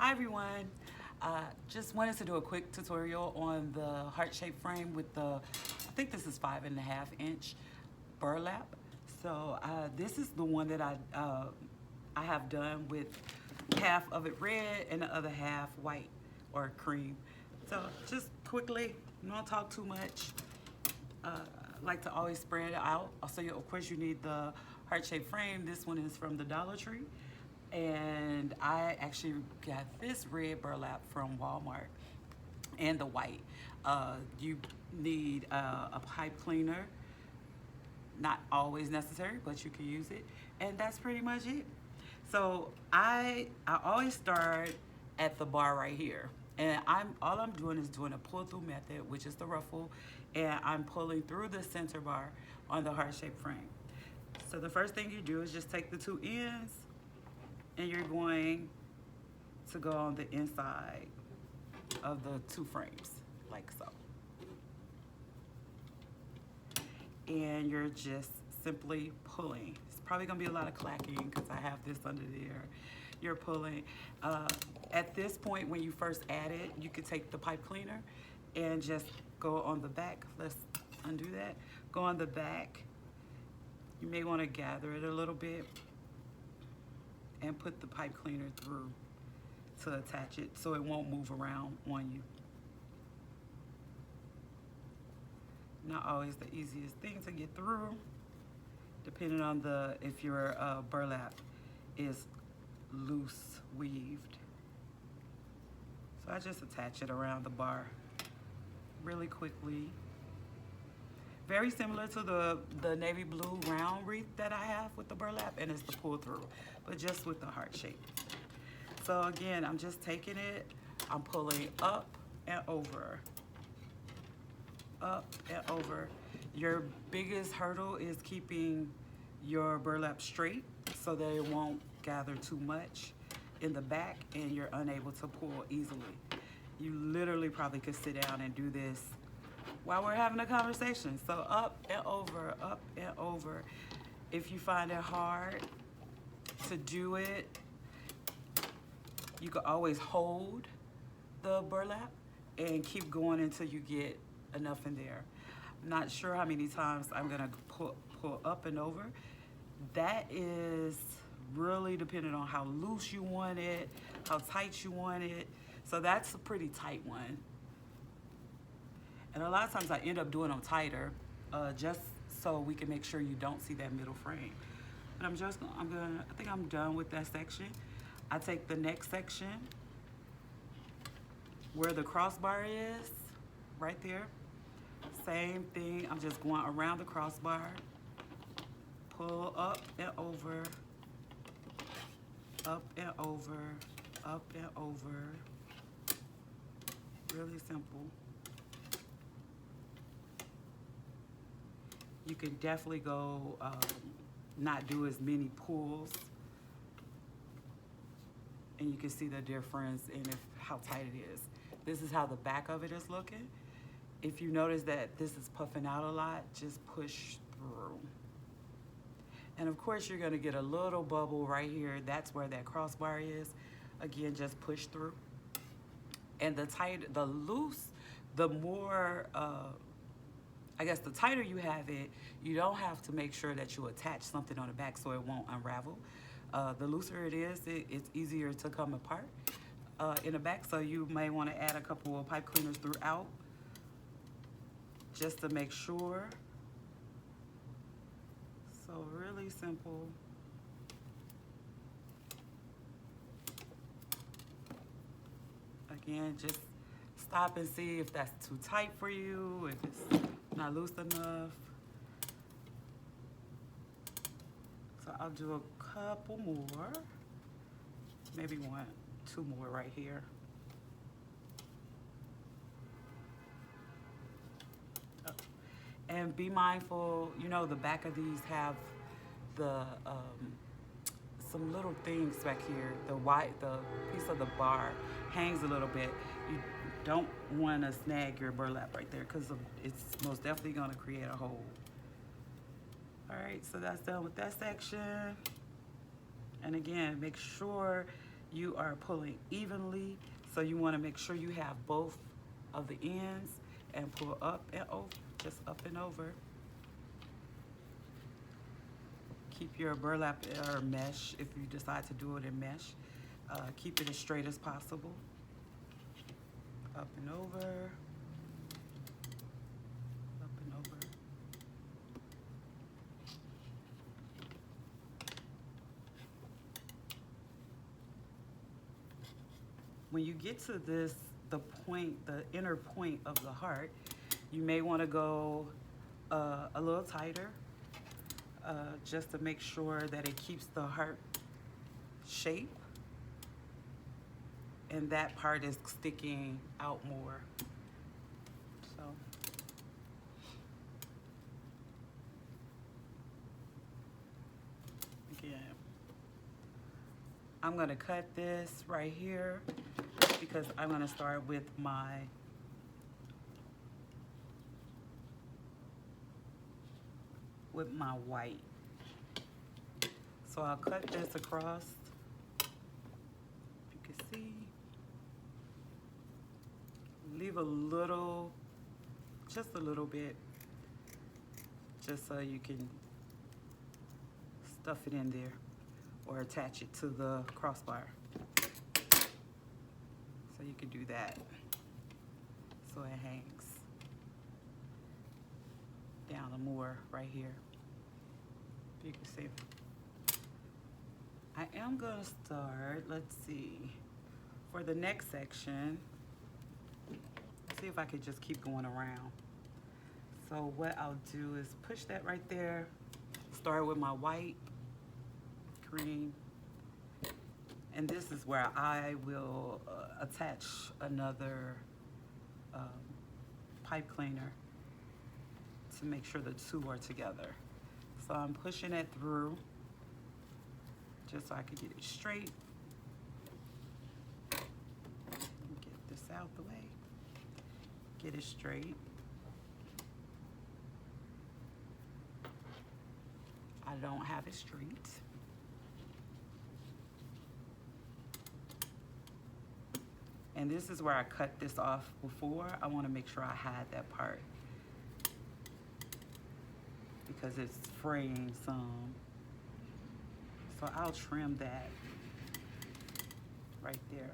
Hi everyone. Just wanted to do a quick tutorial on the heart-shaped frame with the, I think this is 5.5 inch burlap. So this is the one that I have done with half of it red and the other half white or cream. So just quickly, don't talk too much. Like to always spread it out. So of course you need the heart-shaped frame. This one is from the Dollar Tree. And I actually got this red burlap from Walmart and the white. You need a pipe cleaner. Not always necessary, but you can use it. And that's pretty much it. So I always start at the bar right here. And all I'm doing is doing a pull-through method, which is the ruffle, and I'm pulling through the center bar on the heart-shaped frame. So the first thing you do is just take the two ends and you're going to go on the inside of the two frames, like so. And you're just simply pulling. It's probably gonna be a lot of clacking because I have this under there. You're pulling. At this point, when you first add it, you could take the pipe cleaner and just go on the back. Let's undo that. Go on the back. You may wanna gather it a little bit and put the pipe cleaner through to attach it so it won't move around on you. Not always the easiest thing to get through, depending on if your burlap is loose weaved. So I just attach it around the bar really quickly. Very similar to the navy blue round wreath that I have with the burlap, and it's the pull through, but just with the heart shape. So again, I'm just taking it, I'm pulling up and over, up and over. Your biggest hurdle is keeping your burlap straight so that it won't gather too much in the back and you're unable to pull easily. You literally probably could sit down and do this while we're having a conversation. So up and over, up and over. If you find it hard to do it, you can always hold the burlap and keep going until you get enough in there. I'm not sure how many times I'm gonna pull up and over. That is really dependent on how loose you want it, how tight you want it. So that's a pretty tight one. And a lot of times I end up doing them tighter, just so we can make sure you don't see that middle frame. But I think I'm done with that section. I take the next section where the crossbar is, right there. Same thing, I'm just going around the crossbar, pull up and over, up and over, up and over. Really simple. You can definitely go not do as many pulls, and you can see the difference in how tight it is. This is how the back of it is looking. If you notice that this is puffing out a lot, just push through. And of course you're gonna get a little bubble right here. That's where that crossbar is. Again, just push through. And the loose, the more, I guess the tighter you have it, you don't have to make sure that you attach something on the back so it won't unravel. The looser it is, it's easier to come apart in the back. So you may want to add a couple of pipe cleaners throughout just to make sure. So really simple. Again, just stop and see if that's too tight for you, if it's not loose enough. So I'll do a couple more, maybe two more right here. And be mindful, you know, the back of these have the some little things back here. The piece of the bar hangs a little bit. You don't want to snag your burlap right there because it's most definitely going to create a hole. All right, so that's done with that section. And again, make sure you are pulling evenly, so you want to make sure you have both of the ends and pull up and over, just up and over. Keep your burlap or mesh, if you decide to do it in mesh, keep it as straight as possible. Up and over, up and over. When you get to this, the point, the inner point of the heart, you may want to go a little tighter, just to make sure that it keeps the heart shape and that part is sticking out more. So again, I'm gonna cut this right here because I'm gonna start with my white. So I'll cut this across, you can see. Leave a little, just a little bit, just so you can stuff it in there or attach it to the crossbar. So you can do that so it hangs down more right here. You can see. I am gonna start, let's see, for the next section, see if I could just keep going around. So what I'll do is push that right there, start with my white, cream, and this is where I will attach another pipe cleaner to make sure the two are together. So I'm pushing it through just so I can get it straight. Get this out the way. Get it straight. I don't have it straight. And this is where I cut this off before. I want to make sure I hide that part because it's fraying some. So I'll trim that right there.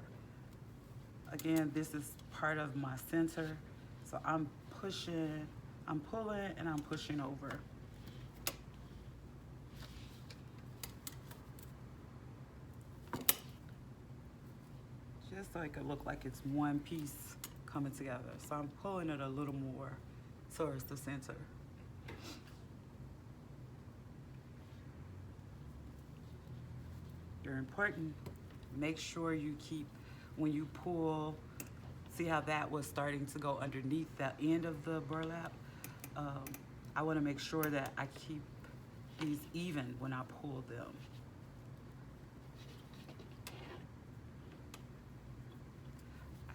Again, this is part of my center. So I'm pushing, I'm pulling, and I'm pushing over. Just so it could look like it's one piece coming together. So I'm pulling it a little more towards the center. They're important. Make sure you keep, when you pull, see how that was starting to go underneath the end of the burlap? I want to make sure that I keep these even when I pull them.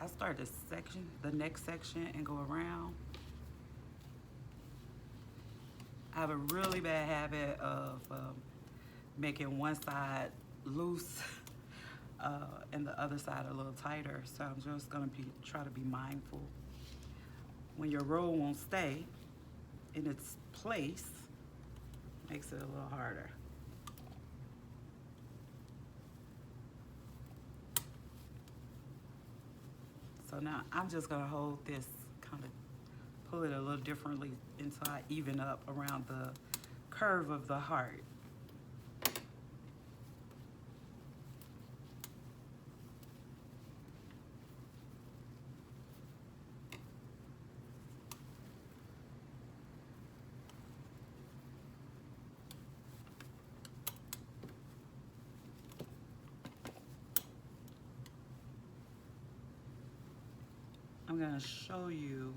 I'll start this section, the next section, and go around. I have a really bad habit of making one side loose and the other side a little tighter. So I'm just gonna try to be mindful. When your roll won't stay in its place, makes it a little harder. So now I'm just gonna hold this, kind of pull it a little differently until I even up around the curve of the heart. I'm gonna show you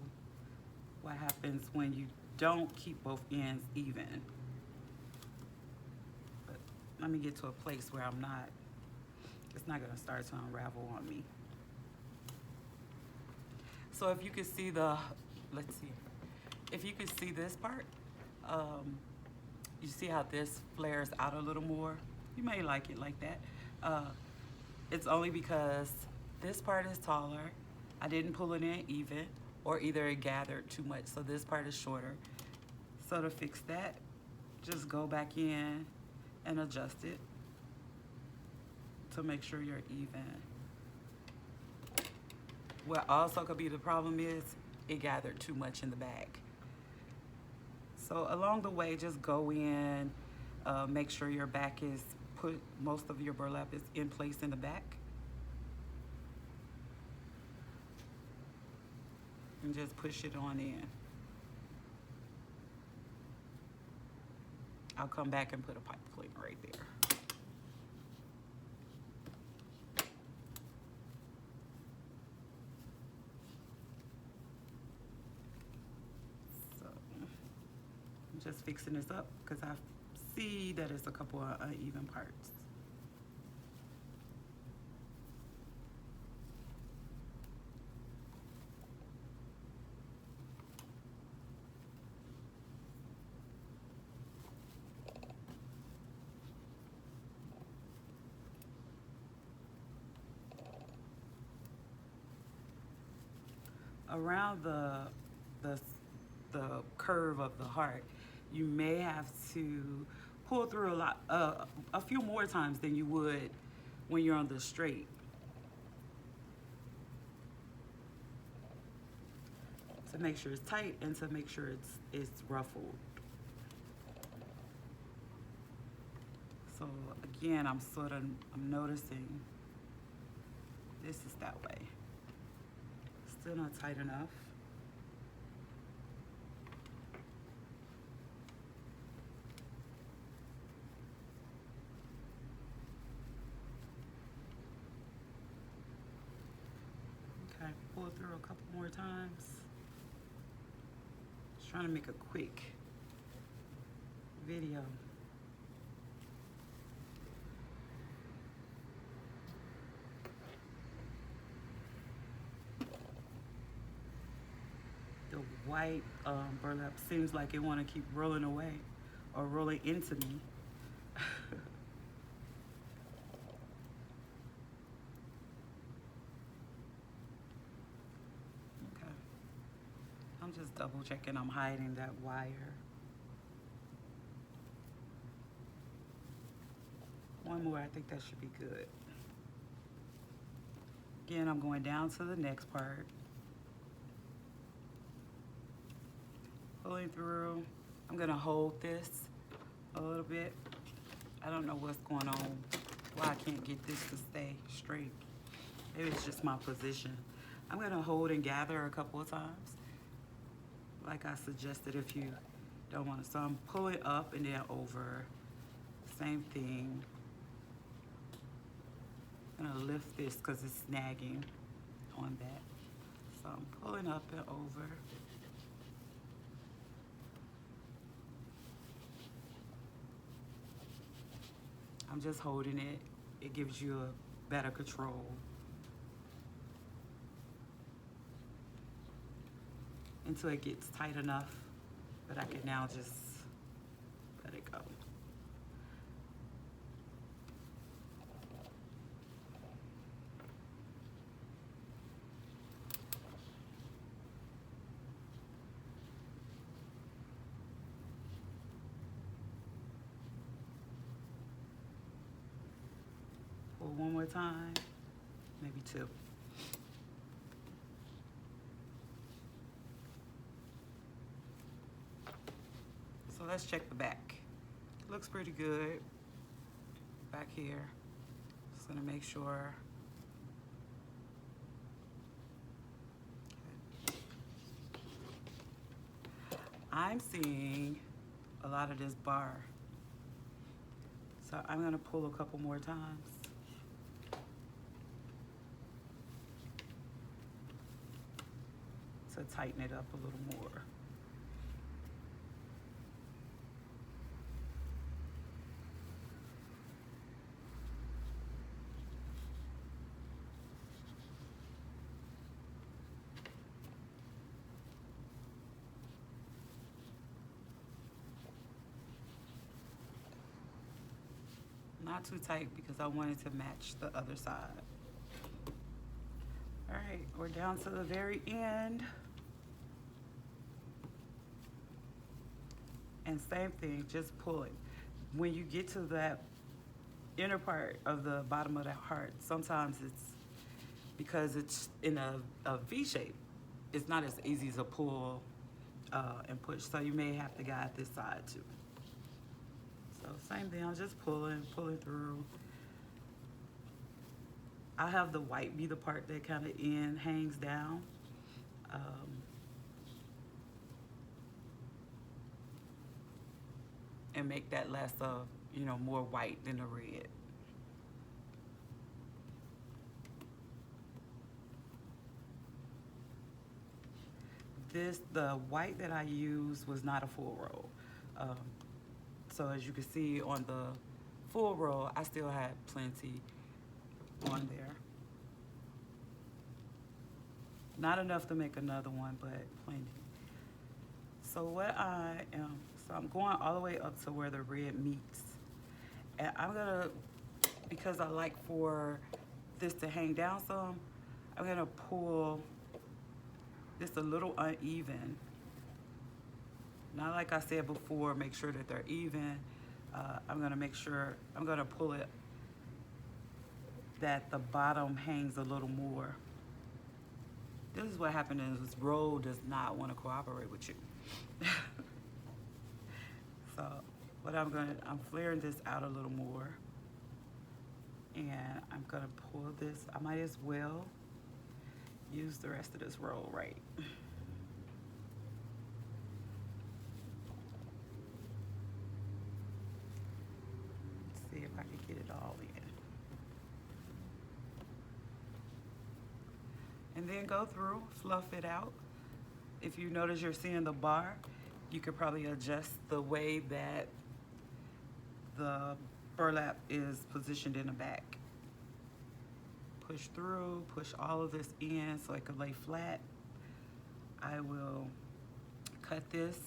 what happens when you don't keep both ends even. But let me get to a place where it's not gonna start to unravel on me. So if you can see let's see. If you can see this part, you see how this flares out a little more? You may like it like that. It's only because this part is taller. I didn't pull it in even, or either it gathered too much, so this part is shorter. So to fix that, just go back in and adjust it to make sure you're even. What also could be the problem is it gathered too much in the back. So along the way, just go in, make sure your back is put, most of your burlap is in place in the back. And just push it on in. I'll come back and put a pipe cleaner right there. So I'm just fixing this up because I see that it's a couple of uneven parts. Around the curve of the heart, you may have to pull through a few more times than you would when you're on the straight. To make sure it's tight and to make sure it's ruffled. So again, I'm noticing this is that way. Still not tight enough. Okay, pull it through a couple more times. Just trying to make a quick video. The white burlap seems like it want to keep rolling away or rolling into me. Okay. I'm just double checking I'm hiding that wire. One more, I think that should be good. Again, I'm going down to the next part. Pulling through. I'm gonna hold this a little bit. I don't know what's going on, why I can't get this to stay straight. Maybe it's just my position. I'm gonna hold and gather a couple of times, like I suggested if you don't want to. So I'm pulling up and then over. Same thing. I'm gonna lift this because it's snagging on that. So I'm pulling up and over. I'm just holding it. It gives you a better control. Until it gets tight enough that I can now just let it go. Pull one more time, maybe two. So let's check the back. Looks pretty good back here. Just gonna make sure. Okay. I'm seeing a lot of this bar. So I'm gonna pull a couple more times. To tighten it up a little more. not too tight because I wanted to match the other side. All right, we're down to the very end. And same thing, just pull it. When you get to that inner part of the bottom of that heart, sometimes it's because it's in a V shape. It's not as easy to pull and push, so you may have to guide this side too. So same thing, I'm just pulling through. I have the white be the part that kind of hangs down. And make that less of, you know, more white than the red. The white that I used was not a full roll. So as you can see on the full roll, I still had plenty on there. Not enough to make another one, but plenty. So I'm going all the way up to where the red meets. And I'm gonna, because I like for this to hang down some, I'm gonna pull this a little uneven. Not like I said before, make sure that they're even. I'm gonna pull it that the bottom hangs a little more. This is what happened is this roll does not want to cooperate with you. So what I'm flaring this out a little more. And I'm gonna pull this. I might as well use the rest of this roll right. See if I can get it all in. And then go through, fluff it out. If you notice you're seeing the bar, you could probably adjust the way that the burlap is positioned in the back. Push through, push all of this in so it can lay flat. I will cut this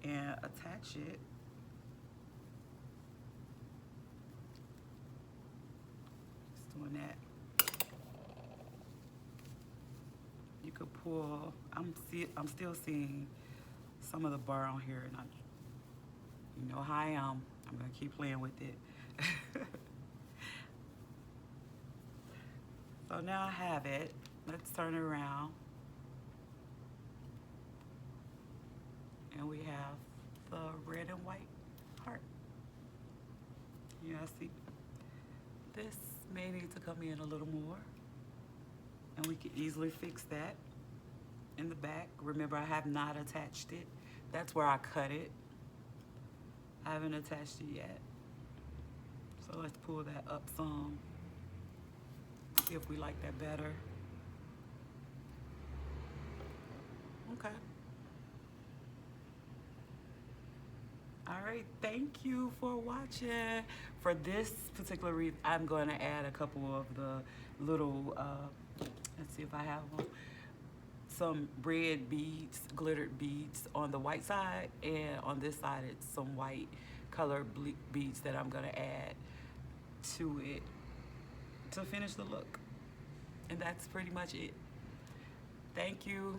and attach it. Just doing that. You could pull, I'm still seeing some of the bar on here, and you know how I am. I'm gonna keep playing with it. So now I have it. Let's turn it around. And we have the red and white heart. You guys see? This may need to come in a little more. And we can easily fix that in the back. Remember, I have not attached it. That's where I cut it. I haven't attached it yet. So let's pull that up some. See if we like that better. Okay. All right, thank you for watching. For this particular wreath, I'm going to add a couple of the little, let's see if I have them, some red beads, glittered beads on the white side, and on this side it's some white colored beads that I'm going to add to it to finish the look. And that's pretty much it. Thank you.